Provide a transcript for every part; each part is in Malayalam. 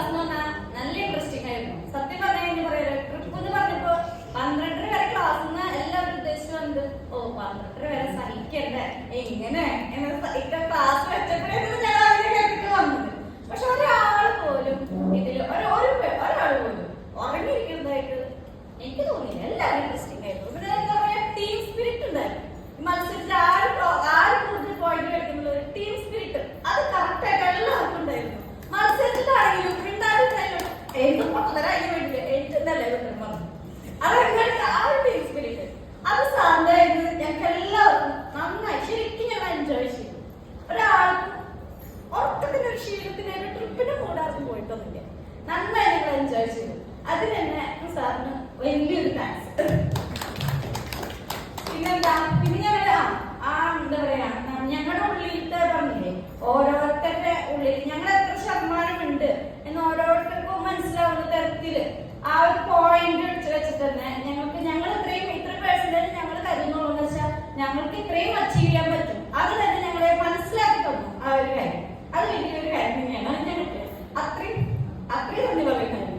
ക്ലാസ് എന്ന് പറഞ്ഞാൽ നല്ല ഇൻട്രസ്റ്റിംഗ് ആയിരുന്നു. സത്യം പറഞ്ഞു പറയാ ട്രിപ്പ് എന്ന് പറഞ്ഞപ്പോ 12 വരെ ക്ലാസ് എല്ലാവരും ഉദ്ദേശിച്ചു വന്നത് 12 വരെ സഹിക്കണ്ടേ എങ്ങനെ ക്ലാസ് വെച്ചപ്പോഴേക്കും ഞാൻ അതിന്റെ കാര്യത്തിൽ വന്നത്. പക്ഷെ ഒരാൾ പോലും ഇതിൽ ഒരാൾ പോലും ഉറങ്ങിയിരിക്കുന്നതായിട്ട് എനിക്ക് തോന്നിയില്ല. എല്ലാവരും ഇൻട്രസ്റ്റിംഗ് ആയിരുന്നു. പിന്നെ എന്താ പറയാ ടീം സ്പിരിറ്റ് ഉണ്ടായിരുന്നു. മത്സരത്തിൽ ആര് കൂടുതൽ പോയിന്റ് കഴിക്കുമ്പോൾ ഒരു ടീം സ്പിരിറ്റ് അത് കറക്റ്റ് ആയിട്ട് എല്ലാവർക്കും ഉണ്ടായിരുന്നു. മത്സരത്തിലാണെങ്കിലും മിണ്ടാതിരുന്നാലും എന്തും പൊട്ടതരായി വേണ്ടില്ല എഴുത്തുന്നല്ലേ അതങ്ങനെ ആ ഒരു ടീം സ്പിരിറ്റ് അത് സാധാരണ ഞങ്ങൾക്ക് എല്ലാവർക്കും നന്നായി ശരിക്കും ഞങ്ങൾ എൻജോയ് ചെയ്തു. ഒരാൾക്കും ഉറക്കത്തിന്റെ ഒരു ക്ഷീണത്തിന് ഒരു ട്രിപ്പിന് കൂടാർക്കും പോയിട്ടൊന്നുമില്ല. നന്നായി ഞങ്ങൾ എൻജോയ് ചെയ്തു. അതിന് തന്നെ സാറിന് വലിയൊരു താങ്ക്സ്. പിന്നെന്താ പിന്നെ ഞങ്ങളുടെ എന്താ പറയാ ഞങ്ങളുടെ ഉള്ളിലത്തെ പറഞ്ഞില്ലേ ഓരോരുത്തരുടെ ഉള്ളിൽ ഞങ്ങൾ എത്ര ശതമാനമുണ്ട് എന്ന് ഓരോരുത്തർക്കും മനസ്സിലാവുന്ന തരത്തില് ആ ഒരു പോയിന്റ് വെച്ചിട്ട് തന്നെ ഞങ്ങൾ ഇത്ര പേഴ്സൻറ്റേജ് ഞങ്ങൾ കരുതുന്നുള്ളൂ എന്ന് വെച്ചാൽ ഞങ്ങൾക്ക് ഇത്രയും അച്ചീവ് ചെയ്യാൻ പറ്റും. അത് തന്നെ ഞങ്ങളെ മനസ്സിലാക്കി തന്നു. ആ ഒരു കാര്യം അത് വലിയൊരു കാര്യം തന്നെയാണ്. ഞങ്ങൾക്ക് അത്രയും നന്ദി പറയുന്നത്.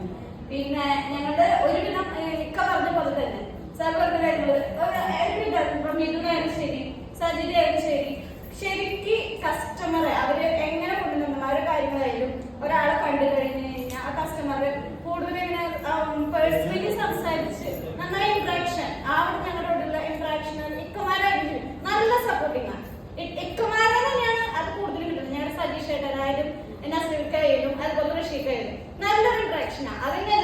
പിന്നെ ഞങ്ങളുടെ ഒരുവിധം ഇക്ക പറഞ്ഞ പോലെ തന്നെ സാർ പറഞ്ഞ കാര്യങ്ങൾ മിഥുനായാലും ശരി സജിതയായാലും ശരി ശരിക്ക് കസ്റ്റമറെ അവര് എങ്ങനെ കൊണ്ടുവന്നു ആ ഒരു കാര്യങ്ങളായാലും ഒരാളെ കണ്ടു കഴിഞ്ഞു കഴിഞ്ഞാൽ ആ കസ്റ്റമറെ കൂടുതൽ ഇങ്ങനെ പേഴ്സണലി സംസാരിച്ച് നന്നായി ഇന്ററാക്ഷൻ അവിടെ ഞങ്ങളോടുള്ള ഇന്ററാക്ഷൻ ഇക്കമാരായിരുന്നു നല്ല സപ്പോർട്ടിങ് ആണ്. ഇക്കമാരെ തന്നെയാണ് അത് കൂടുതൽ കിട്ടുന്നത്. ഞങ്ങളുടെ സജീഷ് ഏട്ടനായാലും നസീർക്കായാലും അതുപോലെ റഷീഖായാലും നല്ലൊരു ഇന്ററാക്ഷനാണ്. അതിന്